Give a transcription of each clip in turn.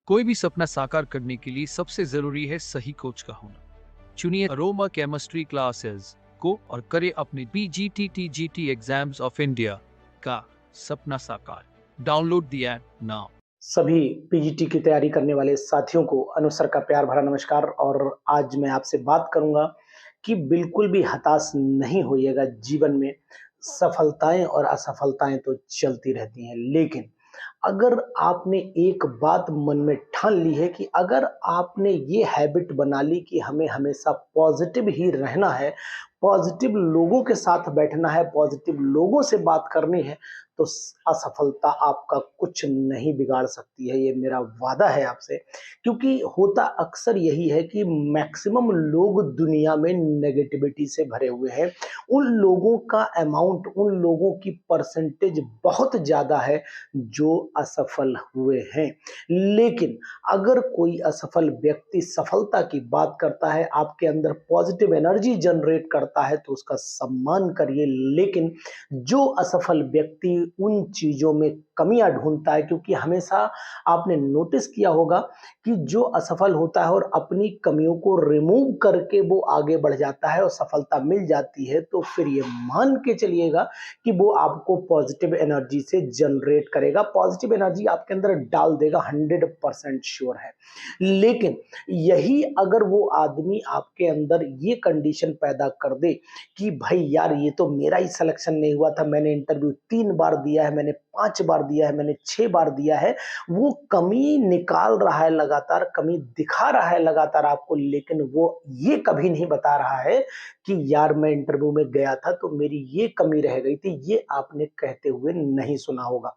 कोई भी सपना साकार करने के लिए सबसे जरूरी है सही कोच का होना। चुनिए अरोमा केमिस्ट्री क्लासेस को और करें अपने PGT एग्जाम्स ऑफ इंडिया का सपना साकार। Download the app now. सभी पीजीटी की तैयारी करने वाले साथियों को अनुसर का प्यार भरा नमस्कार। और आज मैं आपसे बात करूंगा कि बिल्कुल भी हताश नहीं होइएगा। जीवन में सफलताएं और असफलताएं तो चलती रहती हैं, लेकिन अगर आपने एक बात मन में ठान ली है कि अगर आपने ये हैबिट बना ली कि हमें हमेशा पॉजिटिव ही रहना है, पॉजिटिव लोगों के साथ बैठना है, पॉजिटिव लोगों से बात करनी है, तो असफलता आपका कुछ नहीं बिगाड़ सकती है। ये मेरा वादा है आपसे। क्योंकि होता अक्सर यही है कि मैक्सिमम लोग दुनिया में नेगेटिविटी से भरे हुए हैं। उन लोगों का अमाउंट, उन लोगों की परसेंटेज बहुत ज़्यादा है जो असफल हुए हैं। लेकिन अगर कोई असफल व्यक्ति सफलता की बात करता है, आपके अंदर पॉजिटिव एनर्जी जनरेट करता है, तो उसका सम्मान करिए। लेकिन जो असफल व्यक्ति उन चीज़ों में कमियां ढूंढता है, क्योंकि हमेशा आपने नोटिस किया होगा कि जो असफल होता है और अपनी कमियों को रिमूव करके वो आगे बढ़ जाता है और सफलता मिल जाती है, तो फिर ये मान के चलिएगा कि वो आपको पॉजिटिव एनर्जी से जनरेट करेगा, पॉजिटिव एनर्जी आपके अंदर डाल देगा, 100% श्योर है। लेकिन यही अगर वो आदमी आपके अंदर ये कंडीशन पैदा कर दे कि भाई यार, ये तो मेरा ही सिलेक्शन नहीं हुआ था, मैंने इंटरव्यू 3 बार दिया है, मैंने 5 बार दिया है, मैंने 6 बार दिया है, वो कमी निकाल रहा है लगातार, कमी दिखा रहा है लगातार आपको, लेकिन वो ये कभी नहीं बता रहा है कि यार मैं इंटरव्यू में गया था तो मेरी ये कमी रह गई थी, ये आपने कहते हुए नहीं सुना होगा।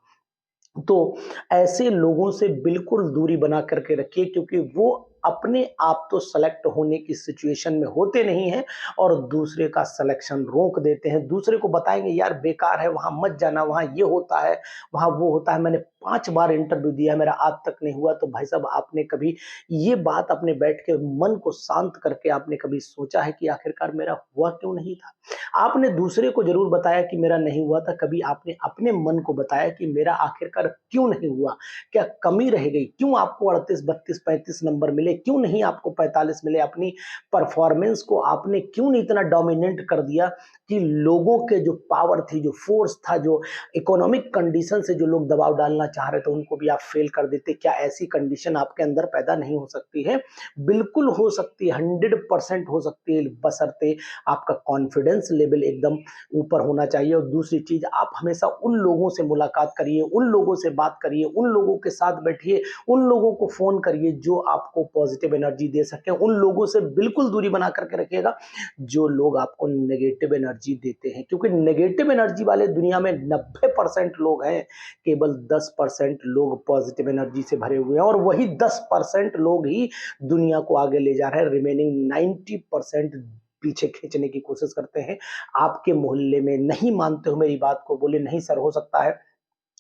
तो ऐसे लोगों से बिल्कुल दूरी बना करके रखिए, क्योंकि वो अपने आप तो सेलेक्ट होने की सिचुएशन में होते नहीं हैं और दूसरे का सिलेक्शन रोक देते हैं। दूसरे को बताएंगे यार बेकार है, वहां मत जाना, वहां ये होता है, वहां वो होता है, मैंने 5 बार इंटरव्यू दिया, मेरा आज तक नहीं हुआ। तो भाई साहब, आपने कभी ये बात अपने बैठ के मन को शांत करके आपने कभी सोचा है कि आखिरकार मेरा हुआ क्यों नहीं था? आपने दूसरे को जरूर बताया कि मेरा नहीं हुआ था, कभी आपने अपने मन को बताया कि मेरा आखिरकार क्यों नहीं हुआ? क्या कमी रह गई? क्यों आपको 38, 32, 35 नंबर मिले? क्यों नहीं आपको 45 मिले? अपनी परफॉर्मेंस को आपने क्यों नहीं इतना डोमिनेट कर दिया कि लोगों के जो पावर थी, जो फोर्स था, जो इकोनॉमिक कंडीशन से जो लोग दबाव डालना चाह रहे थे, उनको भी आप फेल कर देते? क्या ऐसी कंडीशन आपके अंदर पैदा नहीं हो सकती है? बिल्कुल हो सकती है, 100% हो सकती है, बशर्ते आपका कॉन्फिडेंस लेवल एकदम ऊपर होना चाहिए। और दूसरी चीज, आप हमेशा उन लोगों से मुलाकात करिए, उन लोगों से बात करिए, उन लोगों के साथ बैठिए, उन लोगों को फोन करिए जो आपको पॉजिटिव एनर्जी दे सके। उन लोगों से बिल्कुल दूरी बना करके रखिएगा जो लोग आपको नेगेटिव एनर्जी देते हैं, क्योंकि नेगेटिव एनर्जी वाले दुनिया में 90% लोग हैं, केवल 10% लोग पॉजिटिव एनर्जी से भरे हुए हैं, और वही 10% लोग ही दुनिया को आगे ले जा रहे हैं। रिमेनिंग 90% पीछे खींचने की कोशिश करते हैं। आपके मोहल्ले में नहीं मानते हो मेरी बात को, बोले नहीं सर, हो सकता है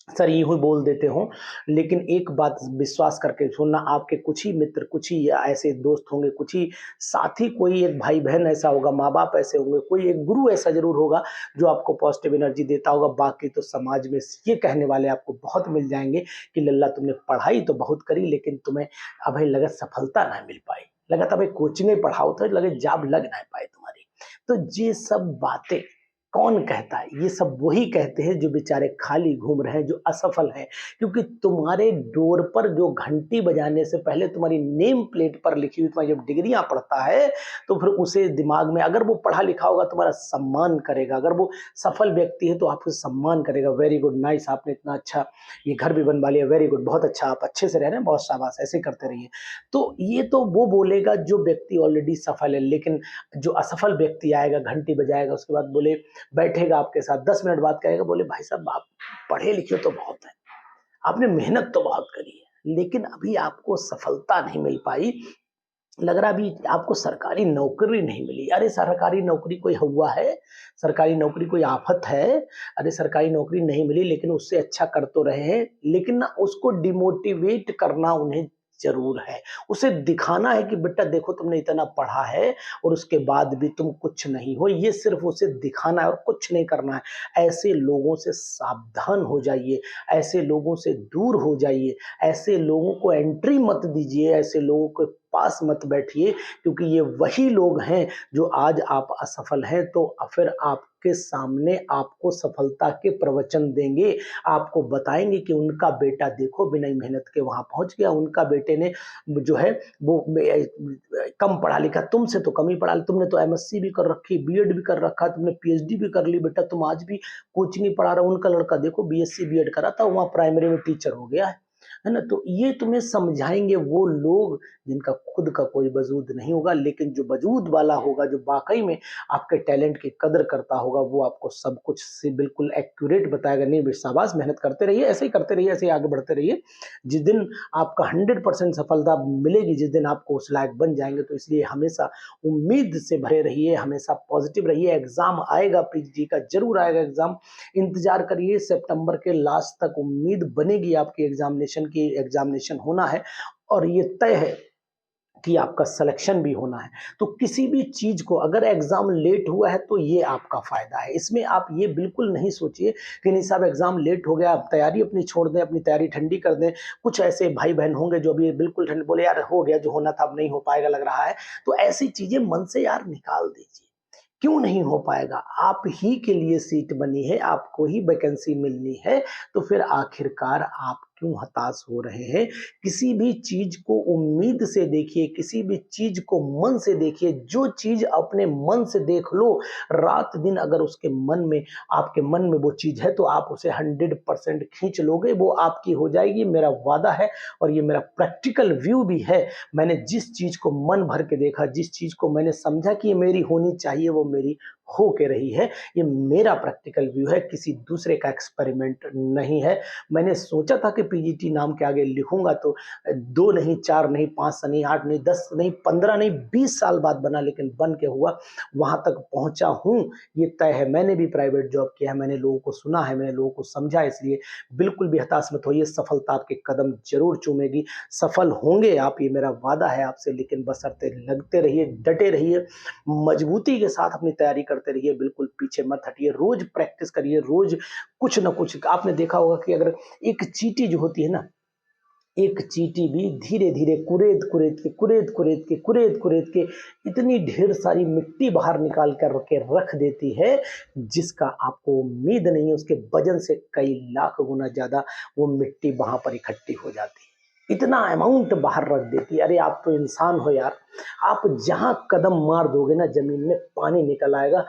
सर यूं ही बोल देते हो, लेकिन एक बात विश्वास करके सुनना, आपके कुछ ही मित्र, कुछ ही ऐसे दोस्त होंगे, कुछ ही साथी, कोई एक भाई बहन ऐसा होगा, माँ बाप ऐसे होंगे, कोई एक गुरु ऐसा जरूर होगा जो आपको पॉजिटिव एनर्जी देता होगा। बाकी तो समाज में ये कहने वाले आपको बहुत मिल जाएंगे कि लल्ला तुमने पढ़ाई तो बहुत करी, लेकिन तुम्हें अभी लगा सफलता ना मिल पाई, लगा था भाई कोचिंग में पढ़ाओ तो लगे जॉब लग ना पाए तुम्हारी। तो ये सब बातें कौन कहता है? ये सब वही कहते हैं जो बेचारे खाली घूम रहे हैं, जो असफल हैं। क्योंकि तुम्हारे डोर पर जो घंटी बजाने से पहले तुम्हारी नेम प्लेट पर लिखी हुई तुम्हारी जब डिग्रियां पढ़ता है, तो फिर उसे दिमाग में, अगर वो पढ़ा लिखा होगा तुम्हारा सम्मान करेगा, अगर वो सफल व्यक्ति है तो आपको सम्मान करेगा। वेरी गुड, नाइस, आपने इतना अच्छा ये घर भी बनवा लिया, वेरी गुड, बहुत अच्छा, आप अच्छे से रह रहे हैं, बहुत शाबाश, ऐसे करते रहिए। तो ये तो वो बोलेगा जो व्यक्ति ऑलरेडी सफल है। लेकिन जो असफल व्यक्ति आएगा, घंटी बजाएगा, उसके बाद बोले, बैठेगा आपके साथ 10 मिनट बात करेगा, बोले भाई साहब आप पढ़े लिखे तो बहुत है, आपने मेहनत तो बहुत करी है, लेकिन अभी आपको सफलता नहीं मिल पाई, लग रहा अभी आपको सरकारी नौकरी नहीं मिली। अरे सरकारी नौकरी कोई हुआ है? सरकारी नौकरी कोई आफत है? अरे सरकारी नौकरी नहीं मिली, लेकिन उससे अच्छा कर तो रहे हैं। लेकिन ना उसको डिमोटिवेट करना, उन्हें ज़रूर है। उसे दिखाना है कि बेटा देखो तुमने इतना पढ़ा है और उसके बाद भी तुम कुछ नहीं हो, ये सिर्फ़ उसे दिखाना है और कुछ नहीं करना है। ऐसे लोगों से सावधान हो जाइए, ऐसे लोगों से दूर हो जाइए, ऐसे लोगों को एंट्री मत दीजिए, ऐसे लोगों के पास मत बैठिए, क्योंकि ये वही लोग हैं जो आज आप असफल हैं तो फिर आपके सामने आपको सफलता के प्रवचन देंगे। आपको बताएँगे कि उनका बेटा देखो बिना मेहनत के वहाँ पहुँच गया, उनका बेटे ने जो है वो कम पढ़ा लिखा, तुमसे तो कम ही पढ़ा, तुमने तो एमएससी भी कर रखी, बीएड भी कर रखा, तुमने पीएचडी भी कर ली बेटा, तुम आज भी कोचिंग ही पढ़ा रहे हो। उनका लड़का देखो बीएससी बीएड करा था, वहाँ प्राइमरी में टीचर हो गया है ना? तो ये तुम्हें समझाएँगे वो लोग जिनका खुद का कोई वजूद नहीं होगा, लेकिन जो वजूद वाला होगा, जो वाक़ई में आपके टैलेंट की कदर करता होगा, वो आपको सब कुछ से बिल्कुल एक्यूरेट बताएगा, नहीं बे शाबाश मेहनत करते रहिए, ऐसे ही करते रहिए, ऐसे ही आगे बढ़ते रहिए। जिस दिन आपका 100% सफलता मिलेगी, जिस दिन आपको उस लायक बन जाएँगे, तो इसलिए हमेशा उम्मीद से भरे रहिए, हमेशा पॉज़िटिव रहिए। एग्ज़ाम आएगा, पीजी का ज़रूर आएगा एग्ज़ाम, इंतज़ार करिए सितंबर के लास्ट तक, उम्मीद बनेगी आपकी एग्ज़ामिनेशन होना है और ये तय है कि आपका सिलेक्शन भी होना है। तो किसी भी चीज़ को अगर एग्ज़ाम लेट हुआ है तो ये आपका फ़ायदा है। इसमें आप ये बिल्कुल नहीं सोचिए कि नहीं साहब एग्ज़ाम लेट हो गया, आप तैयारी अपनी छोड़ दें, अपनी तैयारी ठंडी कर दें। कुछ ऐसे भाई-बहन होंगे जो अभी बिल्कुल ठंड बोले यार हो गया जो होना था अब नहीं हो पाएगा लग रहा है। तो ऐसी चीज़ें मन से यार निकाल दीजिए। क्यों नहीं हो पाएगा? आप ही के लिए सीट बनी है, आपको ही वैकेंसी मिलनी है, तो फिर आखिरकार आप क्यों हताश हो रहे हैं? किसी भी चीज़ को उम्मीद से देखिए, किसी भी चीज़ को मन से देखिए, जो चीज़ अपने मन से देख लो, रात-दिन अगर उसके मन में आपके मन में वो चीज़ है, तो आप उसे 100% खींच लोगे, वो आपकी हो जाएगी, मेरा वादा है और ये मेरा प्रैक्टिकल व्यू भी है। मैंने जिस चीज़ को मन भर के देखा, जिस चीज़ को मैंने समझा कि ये मेरी होनी चाहिए, वो मेरी हो के रही है। ये मेरा प्रैक्टिकल व्यू है, किसी दूसरे का एक्सपेरिमेंट नहीं है। मैंने सोचा था कि पीजीटी नाम के आगे लिखूँगा तो 2 नहीं, 4 नहीं, 5 नहीं, 8 नहीं, 10 नहीं, 15 नहीं, 20 साल बाद बना, लेकिन बन के हुआ। वहाँ तक पहुँचा हूँ, ये तय है। मैंने भी प्राइवेट जॉब किया है, मैंने लोगों को सुना है, मैंने लोगों को समझा है, इसलिए बिल्कुल भी हताश मत होइए, सफलता आपके कदम ज़रूर चूमेगी। सफल होंगे आप, ये मेरा वादा है आपसे, लेकिन बशर्ते लगते रहिए, डटे रहिए, मजबूती के साथ अपनी तैयारी करते रहिए, बिल्कुल पीछे मत हटिए, रोज़ प्रैक्टिस करिए, रोज़ कुछ न कुछ। आपने देखा होगा कि अगर एक चींटी जो होती है ना, एक चींटी भी धीरे-धीरे कुरेद-कुरेद के इतनी ढेर सारी मिट्टी बाहर निकाल कर के रख देती है, जिसका आपको उम्मीद नहीं है, उसके वज़न से कई लाख गुना ज़्यादा वो मिट्टी वहाँ पर इकट्ठी हो जाती है। इतना अमाउंट बाहर रख देती है। अरे आप तो इंसान हो यार, आप जहाँ कदम मार दोगे ना ज़मीन में पानी निकल आएगा।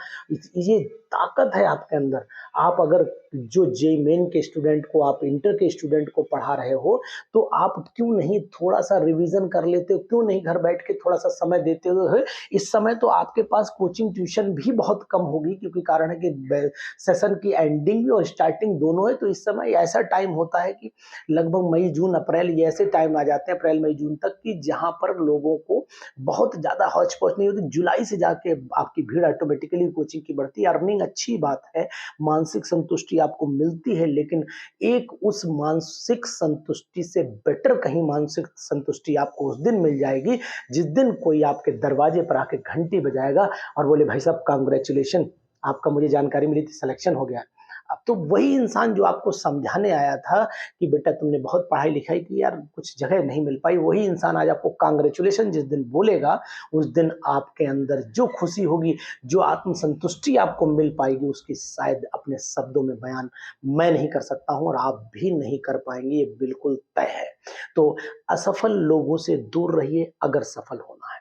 ये ताकत है आपके अंदर। आप अगर जो जेईई मेन के स्टूडेंट को, आप इंटर के स्टूडेंट को पढ़ा रहे हो, तो आप क्यों नहीं थोड़ा-सा रिवीज़न कर लेते हो? क्यों नहीं घर बैठ के थोड़ा-सा समय देते हो? इस समय तो आपके पास कोचिंग ट्यूशन भी बहुत कम होगी, क्योंकि कारण है कि सेशन की एंडिंग भी और स्टार्टिंग दोनों है, तो इस समय ऐसा टाइम होता है कि लगभग मई, जून, अप्रैल ये ऐसे टाइम आ जाते हैं, अप्रैल, मई, जून तक, कि जहाँ पर लोगों को बहुत ज़्यादा हौच-पौच नहीं होती। जुलाई से जाके आपकी भीड़ ऑटोमेटिकली कोचिंग की बढ़ती है। अर्निंग अच्छी बात है, मानसिक संतुष्टि आपको मिलती है, लेकिन एक उस मानसिक संतुष्टि से बेटर कहीं मानसिक संतुष्टि आपको उस दिन मिल जाएगी, जिस दिन कोई आपके दरवाजे पर आके घंटी बजाएगा और बोले भाई साहब कांग्रेचुलेशन, आपका मुझे जानकारी मिली थी सिलेक्शन हो गया। अब तो वही इंसान जो आपको समझाने आया था कि बेटा तुमने बहुत पढ़ाई-लिखाई की यार, कुछ जगह नहीं मिल पाई, वही इंसान आज आपको कांग्रेचुलेशन जिस दिन बोलेगा, उस दिन आपके अंदर जो खुशी होगी, जो आत्मसंतुष्टि आपको मिल पाएगी, उसकी शायद अपने शब्दों में बयान मैं नहीं कर सकता हूँ और आप भी नहीं कर पाएँगे, ये बिल्कुल तय है। तो असफल लोगों से दूर रहिए अगर सफल होना है।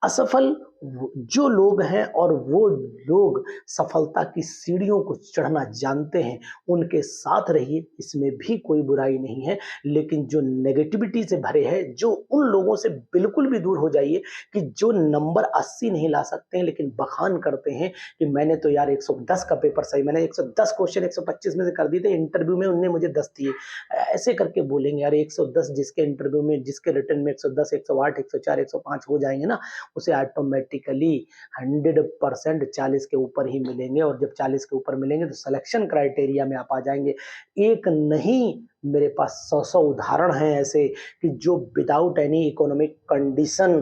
असफल जो लोग हैं और वो लोग सफलता की सीढ़ियों को चढ़ना जानते हैं, उनके साथ रहिए, इसमें भी कोई बुराई नहीं है। लेकिन जो नेगेटिविटी से भरे हैं, जो उन लोगों से बिल्कुल भी दूर हो जाइए कि जो नंबर 80 नहीं ला सकते हैं, लेकिन बखान करते हैं कि मैंने तो यार 110 का पेपर सही, मैंने 110 क्वेश्चन 125 में से कर दिए थे, इंटरव्यू में उनने मुझे 10 दिए। ऐसे करके बोलेंगे यार 110 जिसके इंटरव्यू में, जिसके रिटन में 110, 108, 104, 105 हो जाएँगे ना, उसे ऑटोमेटिकली 100% 40 के ऊपर ही मिलेंगे, और जब 40 के ऊपर मिलेंगे तो सिलेक्शन क्राइटेरिया में आप आ जाएँगे। एक नहीं मेरे पास 100-100 उदाहरण हैं ऐसे कि जो without any economic condition,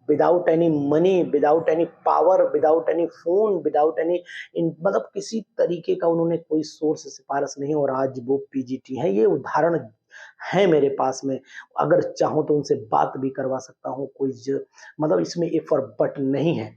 without any money, without any power, without any phone, without any मतलब किसी तरीके का उन्होंने कोई सोर्स सिफ़ारिश नहीं और आज वो पीजीटी हैं। ये उदाहरण हैं मेरे पास में। अगर चाहूँ तो उनसे बात भी करवा सकता हूँ, कोई मतलब इसमें इफ़ और बट नहीं है।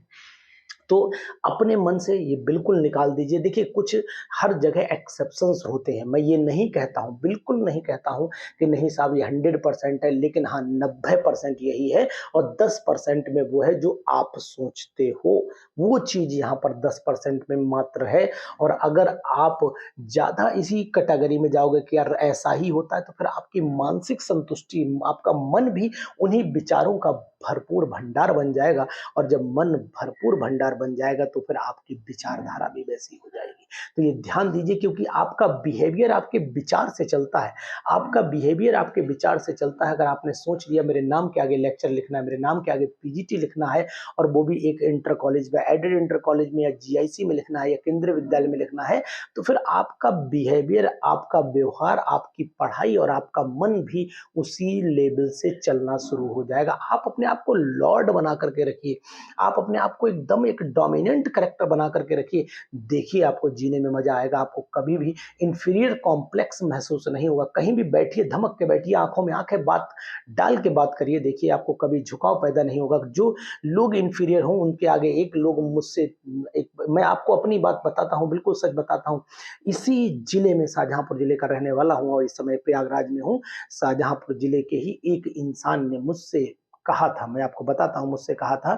तो अपने मन से ये बिल्कुल निकाल दीजिए। देखिए कुछ हर जगह एक्सेप्शंस होते हैं, मैं ये नहीं कहता हूँ, बिल्कुल नहीं कहता हूँ कि नहीं साहब ये 100% है, लेकिन हाँ 90% यही है और 10% में वो है जो आप सोचते हो, वो चीज़ यहाँ पर 10% में मात्र है। और अगर आप ज़्यादा इसी कैटेगरी में जाओगे कि यार ऐसा ही होता है, तो फिर आपकी मानसिक संतुष्टि, आपका मन भी उन्हीं विचारों का भरपूर भंडार बन जाएगा और जब मन भरपूर भंडार बन जाएगा तो फिर आपकी विचारधारा भी वैसी हो जाएगी। तो ये ध्यान दीजिए क्योंकि आपका बिहेवियर आपके विचार से चलता है, आपका बिहेवियर आपके विचार से चलता है। अगर आपने सोच लिया मेरे नाम के आगे लेक्चर लिखना है, मेरे नाम के आगे पीजीटी लिखना है और वो भी एक इंटर कॉलेज में, एडेड इंटर कॉलेज में या जीआईसी में लिखना है या केंद्रीय विद्यालय में लिखना है, तो फिर आपका बिहेवियर, आपका व्यवहार, आपकी पढ़ाई और आपका मन भी उसी लेवल से चलना शुरू हो जाएगा। आप अपने आप को लॉर्ड बना करके रखिए, आप अपने आप को एकदम एक डोमिनेंट कैरेक्टर बना करके रखिए। देखिए आपको जीने में मजा आएगा, आपको कभी भी इंफीरियर कॉम्प्लेक्स महसूस नहीं होगा। कहीं भी बैठिए, धमक के बैठिए, आंखों में आंखें बात डाल के बात करिए, देखिए आपको कभी झुकाव पैदा नहीं होगा। जो लोग इंफीरियर हों उनके आगे एक लोग मुझसे एक, मैं आपको अपनी बात बताता हूँ, बिल्कुल सच बताता हूँ। इसी जिले में, शाहजहांपुर जिले का रहने वाला हूँ और इस समय प्रयागराज में हूँ। शाहजहांपुर जिले के ही एक इंसान ने मुझसे कहा था, मैं आपको बताता हूँ, मुझसे कहा था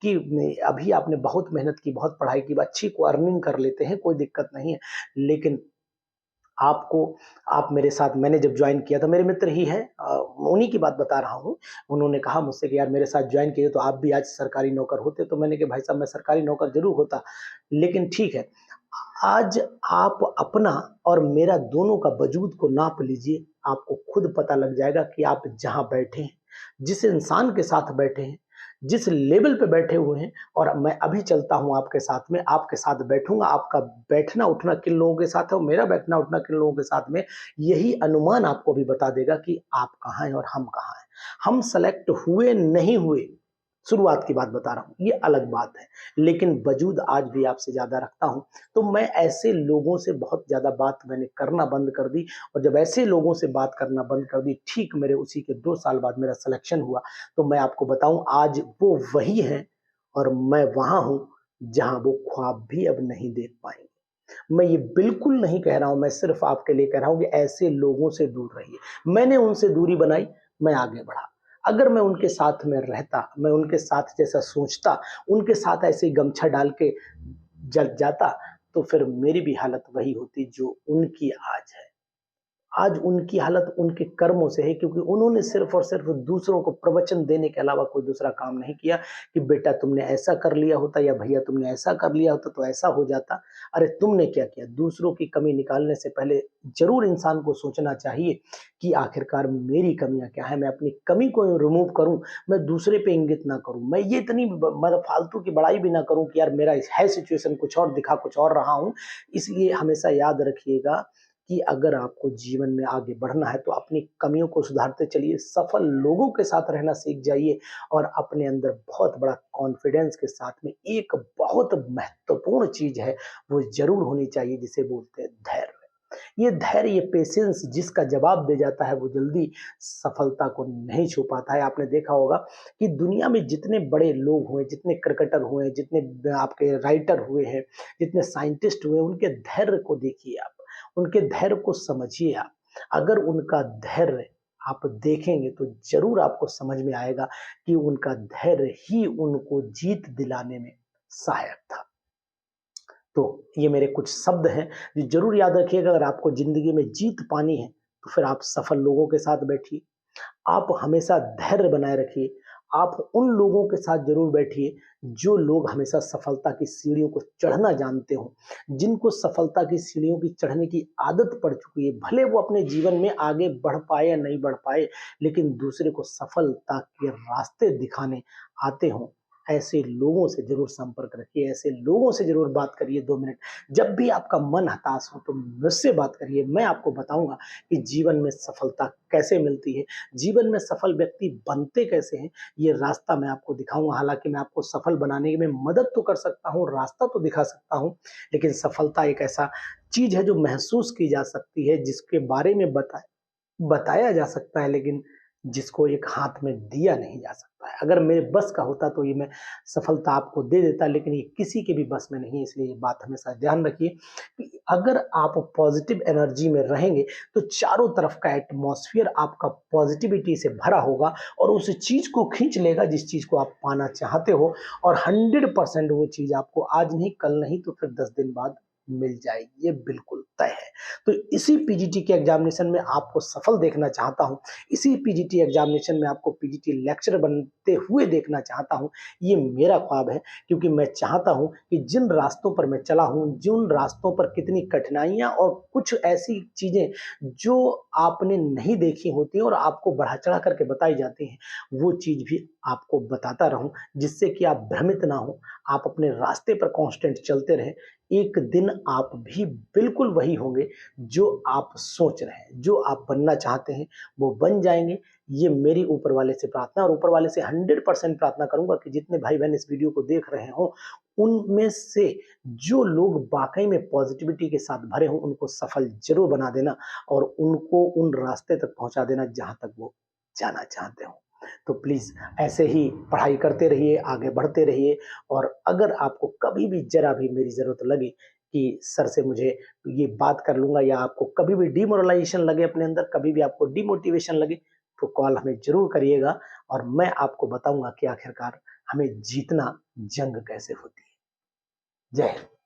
कि अभी आपने बहुत मेहनत की, बहुत पढ़ाई की, अच्छी को अर्निंग कर लेते हैं, कोई दिक्कत नहीं है, लेकिन आपको, आप मेरे साथ, मैंने जब ज्वाइन किया था, मेरे मित्र ही हैं, उन्हीं की बात बता रहा हूँ। उन्होंने कहा मुझसे कि यार मेरे साथ ज्वाइन किए तो आप भी आज सरकारी नौकर होते। तो मैंने कहा भाई साहब मैं सरकारी नौकर जरूर होता, लेकिन ठीक है, आज आप अपना और मेरा दोनों का वजूद को नाप लीजिए, आपको खुद पता लग जाएगा कि आप जहाँ बैठे हैं, जिस इंसान के साथ बैठे हैं, जिस लेवल पे बैठे हुए हैं, और मैं अभी चलता हूँ आपके साथ में, आपके साथ बैठूंगा, आपका बैठना उठना किन लोगों के साथ है और मेरा बैठना उठना किन लोगों के साथ में, यही अनुमान आपको भी बता देगा कि आप कहाँ हैं और हम कहाँ हैं। हम सेलेक्ट हुए नहीं हुए, शुरुआत की बात बता रहा हूँ, ये अलग बात है, लेकिन वजूद आज भी आपसे ज्यादा रखता हूँ। तो मैं ऐसे लोगों से बहुत ज्यादा बात मैंने करना बंद कर दी और जब ऐसे लोगों से बात करना बंद कर दी, ठीक मेरे उसी के 2 साल बाद मेरा सिलेक्शन हुआ। तो मैं आपको बताऊं आज वो वही है और मैं वहां हूं जहां वो ख्वाब भी अब नहीं देख पाएंगे। मैं ये बिल्कुल नहीं कह रहा हूं, मैं सिर्फ आपके लिए कह रहा हूं कि ऐसे लोगों से दूर रहिए। मैंने उनसे दूरी बनाई, मैं आगे बढ़ा। अगर मैं उनके साथ में रहता, मैं उनके साथ जैसा सोचता, उनके साथ ऐसे ही गमछा डाल के जल जाता, तो फिर मेरी भी हालत वही होती जो उनकी आज है। आज उनकी हालत उनके कर्मों से है क्योंकि उन्होंने सिर्फ और सिर्फ दूसरों को प्रवचन देने के अलावा कोई दूसरा काम नहीं किया कि बेटा तुमने ऐसा कर लिया होता या भैया तुमने ऐसा कर लिया होता तो ऐसा हो जाता। अरे तुमने क्या किया? दूसरों की कमी निकालने से पहले जरूर इंसान को सोचना चाहिए कि आखिरकार मेरी कमियां क्या है, मैं अपनी कमी को रिमूव करूं, मैं दूसरे पे इंगित ना करूं, मैं ये इतनी मतलब फालतू की बड़ाई भी ना करूं कि यार मेरा है सिचुएशन कुछ और, दिखा कुछ और रहा हूं। इसलिए हमेशा याद रखिएगा कि अगर आपको जीवन में आगे बढ़ना है तो अपनी कमियों को सुधारते चलिए, सफल लोगों के साथ रहना सीख जाइए और अपने अंदर बहुत बड़ा कॉन्फिडेंस के साथ में एक बहुत महत्वपूर्ण चीज है वो जरूर होनी चाहिए जिसे बोलते हैं धैर्य। ये धैर्य, ये पेशेंस जिसका जवाब दे जाता है वो जल्दी सफलता को नहीं छू पाता है। आपने देखा होगा कि दुनिया में जितने बड़े लोग हुए, जितने क्रिकेटर हुए, जितने आपके राइटर हुए हैं, जितने साइंटिस्ट हुए, उनके धैर्य को देखिए आप, उनके धैर्य को समझिए आप। अगर उनका धैर्य आप देखेंगे तो जरूर आपको समझ में आएगा कि उनका धैर्य ही उनको जीत दिलाने में सहायक था। तो ये मेरे कुछ शब्द हैं जो जरूर याद रखिएगा। अगर आपको जिंदगी में जीत पानी है तो फिर आप सफल लोगों के साथ बैठिए, आप हमेशा धैर्य बनाए रखिए, आप उन लोगों के साथ जरूर बैठिए जो लोग हमेशा सफलता की सीढ़ियों को चढ़ना जानते हो, जिनको सफलता की सीढ़ियों की चढ़ने की आदत पड़ चुकी है। भले वो अपने जीवन में आगे बढ़ पाए या नहीं बढ़ पाए, लेकिन दूसरे को सफलता के रास्ते दिखाने आते हों। ऐसे लोगों से ज़रूर संपर्क रखिए, ऐसे लोगों से ज़रूर बात करिए 2 मिनट। जब भी आपका मन हताश हो तो मुझसे बात करिए, मैं आपको बताऊँगा कि जीवन में सफलता कैसे मिलती है, जीवन में सफल व्यक्ति बनते कैसे हैं, ये रास्ता मैं आपको दिखाऊँगा। हालाँकि मैं आपको सफल बनाने में मदद तो कर सकता हूँ, रास्ता तो दिखा सकता हूँ, लेकिन सफलता एक ऐसा चीज़ है जो महसूस की जा सकती है, जिसके बारे में बताया जा सकता है, लेकिन जिसको एक हाथ में दिया नहीं जा सकता है। अगर मेरे बस का होता तो ये मैं सफलता आपको दे देता, लेकिन ये किसी के भी बस में नहीं है, इसलिए ये बात हमेशा ध्यान रखिए कि अगर आप पॉजिटिव एनर्जी में रहेंगे, तो चारों तरफ का एटमॉस्फेयर आपका पॉजिटिविटी से भरा होगा और उस चीज़ को खींच लेगा जिस चीज़ को आप पाना चाहते हो, और 100% वो चीज़ आपको आज नहीं, कल नहीं तो फिर 10 दिन बाद मिल जाएगी, ये बिल्कुल तय है। तो इसी पीजीटी के एग्जामिनेशन में आपको सफल देखना चाहता हूँ, इसी पीजीटी एग्जामिनेशन में आपको पीजीटी लेक्चरर बनते हुए देखना चाहता हूँ। ये मेरा ख्वाब है, क्योंकि मैं चाहता हूँ कि जिन रास्तों पर मैं चला हूँ, जिन रास्तों पर कितनी कठिनाइयाँ और कुछ ऐसी चीज़ें जो आपने नहीं देखी होती और आपको बढ़ा-चढ़ा करके बताई जाती हैं, वो चीज़ भी आपको बताता रहूँ, जिससे कि आप भ्रमित ना हों, आप अपने रास्ते पर कांस्टेंट चलते रहें। एक दिन आप भी बिल्कुल वही होंगे जो आप सोच रहे हैं, जो आप बनना चाहते हैं, वो बन जाएँगे। ये मेरी ऊपर वाले से प्रार्थना, और ऊपर वाले से 100% प्रार्थना करूँगा कि जितने भाई-बहन इस वीडियो को देख रहे हों, उनमें से जो लोग वाक़ई में पॉज़िटिविटी के साथ भरे हों, उनको सफल ज़रूर बना देना और उनको उन रास्ते तक पहुँचा देना जहाँ तक वो जाना चाहते हों। तो प्लीज़ ऐसे ही पढ़ाई करते रहिए, आगे बढ़ते रहिए, और अगर आपको कभी भी ज़रा भी मेरी ज़रूरत लगे कि सर से मुझे ये बात कर लूँगा, या आपको कभी भी डिमोरलाइज़ेशन लगे अपने अंदर, कभी भी आपको डिमोटिवेशन लगे, तो कॉल हमें ज़रूर करिएगा और मैं आपको बताऊँगा कि आखिरकार हमें जीतना जंग कैसे होती है। जय हिंद।